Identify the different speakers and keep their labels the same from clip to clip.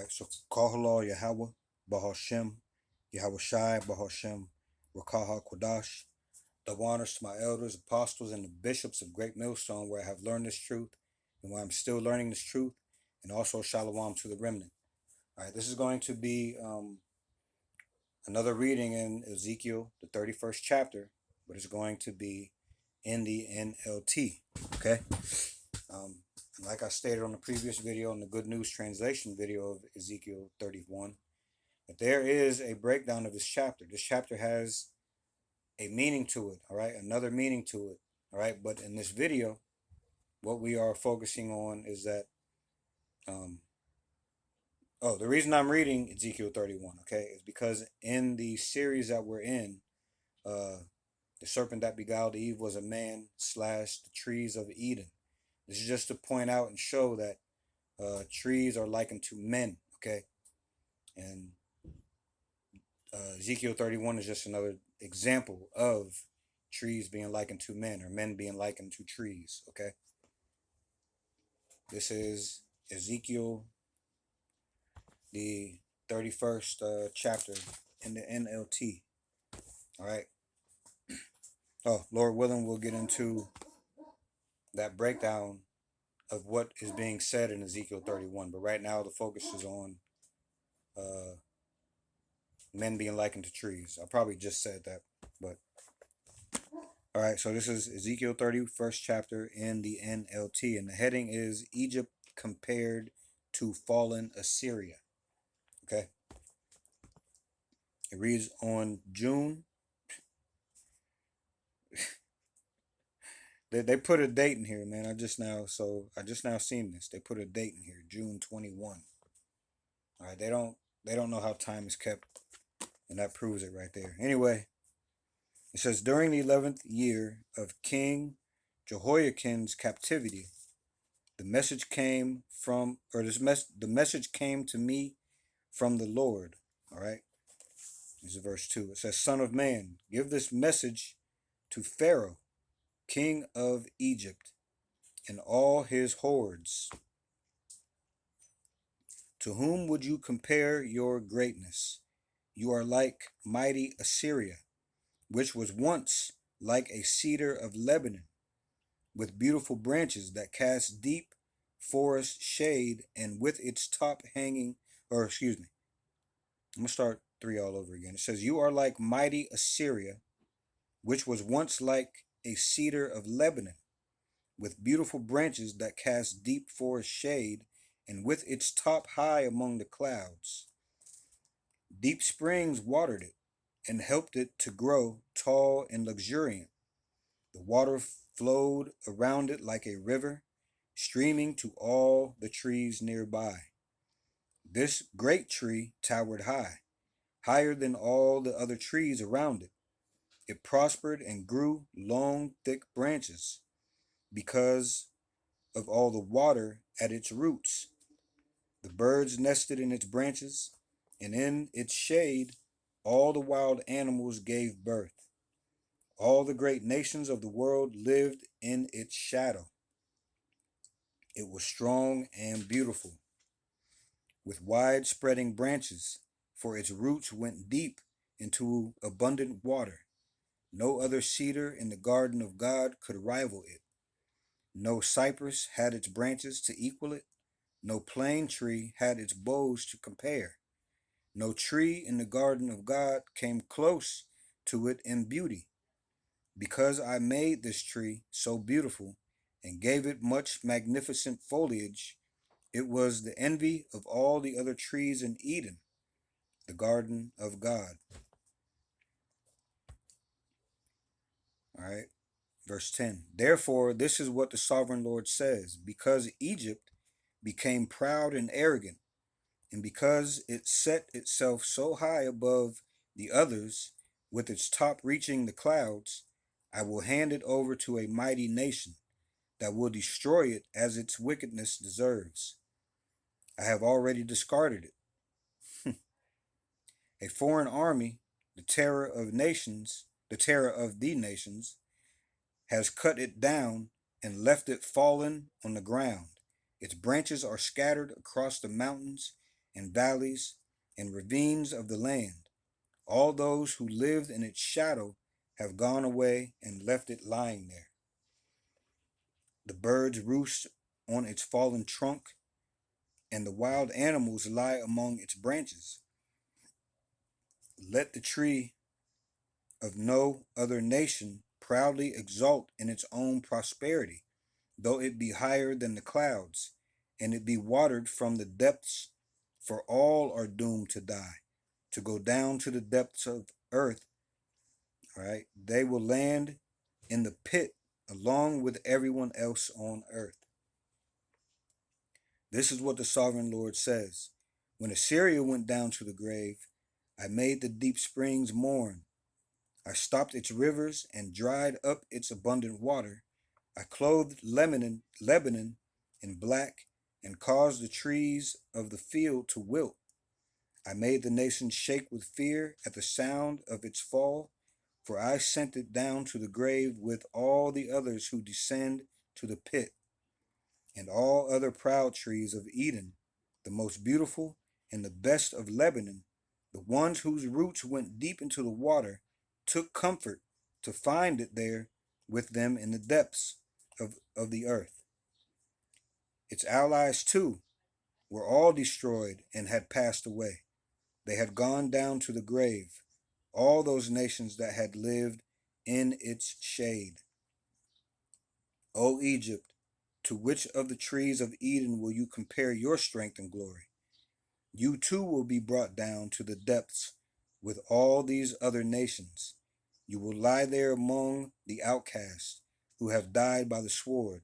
Speaker 1: right, so Kahala Yahweh, Bahashem, Yahweh Shai, Bahashem, Rakaha Kodash. Double honors to my elders, apostles, and the bishops of Great Millstone, where I have learned this truth and where I'm still learning this truth, and also Shalom to the remnant. All right, this is going to be another reading in Ezekiel, the 31st chapter, but it's going to be in the NLT. Okay? Like I stated on the previous video, in the Good News Translation video of Ezekiel 31, that there is a breakdown of this chapter. This chapter has a meaning to it, all right? Another meaning to it, all right? But in this video, what we are focusing on is that, the reason I'm reading Ezekiel 31, okay, is because in the series that we're in, the serpent that beguiled Eve was a man / the trees of Eden. This is just to point out and show that trees are likened to men, okay? And Ezekiel 31 is just another example of trees being likened to men, or men being likened to trees, okay? This is Ezekiel, the 31st chapter in the NLT, all right? Oh, Lord willing, we'll get into that breakdown of what is being said in Ezekiel 31. But right now, the focus is on men being likened to trees. I probably just said that, but all right. So this is Ezekiel 31st chapter in the NLT, and the heading is Egypt compared to fallen Assyria. Okay. It reads on June. They put a date in here, man. I just now seen this. They put a date in here, June 21. All right. They don't know how time is kept, and that proves it right there. Anyway, it says, during the 11th year of King Jehoiakim's captivity, the message came to me from the Lord. All right. This is verse 2. It says, Son of man, give this message to Pharaoh, king of Egypt, and all his hordes. To whom would you compare your greatness? You are like mighty Assyria, which was once like a cedar of Lebanon, with beautiful branches that cast deep forest shade, and with its top hanging, I'm going to start 3 all over again. It says, you are like mighty Assyria, which was once like a cedar of Lebanon, with beautiful branches that cast deep forest shade, and with its top high among the clouds. Deep springs watered it, and helped it to grow tall and luxuriant. The water flowed around it like a river, streaming to all the trees nearby. This great tree towered high, higher than all the other trees around it. It prospered and grew long, thick branches because of all the water at its roots. The birds nested in its branches, and in its shade all the wild animals gave birth. All the great nations of the world lived in its shadow. It was strong and beautiful, with wide spreading branches, for its roots went deep into abundant water. No other cedar in the garden of God could rival it. No cypress had its branches to equal it. No plane tree had its boughs to compare. No tree in the garden of God came close to it in beauty. Because I made this tree so beautiful and gave it much magnificent foliage, it was the envy of all the other trees in Eden, the garden of God. All right. Verse 10. Therefore, this is what the sovereign Lord says, because Egypt became proud and arrogant, and because it set itself so high above the others, with its top reaching the clouds, I will hand it over to a mighty nation that will destroy it as its wickedness deserves. I have already discarded it. A foreign army, the terror of the nations, has cut it down and left it fallen on the ground. Its branches are scattered across the mountains, and valleys and ravines of the land. All those who lived in its shadow have gone away and left it lying there. The birds roost on its fallen trunk, and the wild animals lie among its branches. Let the tree of no other nation proudly exult in its own prosperity, though it be higher than the clouds, and it be watered from the depths, for all are doomed to die, to go down to the depths of earth. All right, they will land in the pit along with everyone else on earth. This is what the sovereign Lord says. When Assyria went down to the grave, I made the deep springs mourn. I stopped its rivers and dried up its abundant water. I clothed Lebanon in black and caused the trees of the field to wilt. I made the nation shake with fear at the sound of its fall, for I sent it down to the grave with all the others who descend to the pit, and all other proud trees of Eden, the most beautiful and the best of Lebanon, the ones whose roots went deep into the water, took comfort to find it there with them in the depths of the earth. Its allies, too, were all destroyed and had passed away. They had gone down to the grave, all those nations that had lived in its shade. O Egypt, to which of the trees of Eden will you compare your strength and glory? You too will be brought down to the depths with all these other nations. You will lie there among the outcasts who have died by the sword.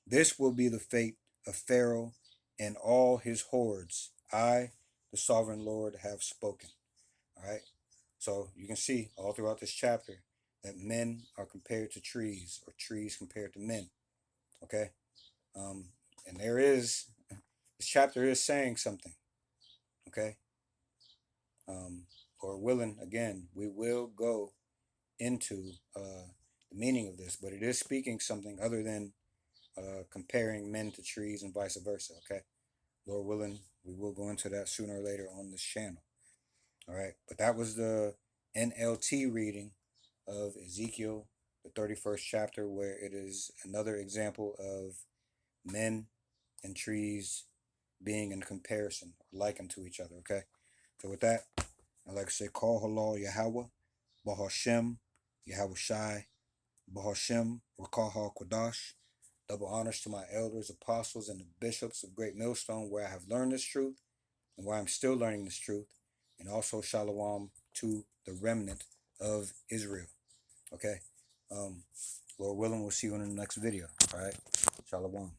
Speaker 1: This will be the fate of Pharaoh and all his hordes. I, the sovereign Lord, have spoken. All right. So you can see all throughout this chapter that men are compared to trees, or trees compared to men. Okay. Um, and this chapter is saying something. Okay. Or willing, again, we will go into the meaning of this, but it is speaking something other than comparing men to trees and vice versa. Okay. Lord willing, we will go into that sooner or later on this channel. All right. But that was the NLT reading of Ezekiel, the 31st chapter, where it is another example of men and trees being in comparison or likened to each other. Okay. So with that, I'd like to say, Call Halal Yahweh, Bahashem, Yahweh Shai, Bahashem, Rakaha Kodash. Double honors to my elders, apostles, and the bishops of Great Millstone, where I have learned this truth and where I'm still learning this truth. And also Shalom to the remnant of Israel. Okay? Lord willing, we'll see you in the next video. All right? Shalom.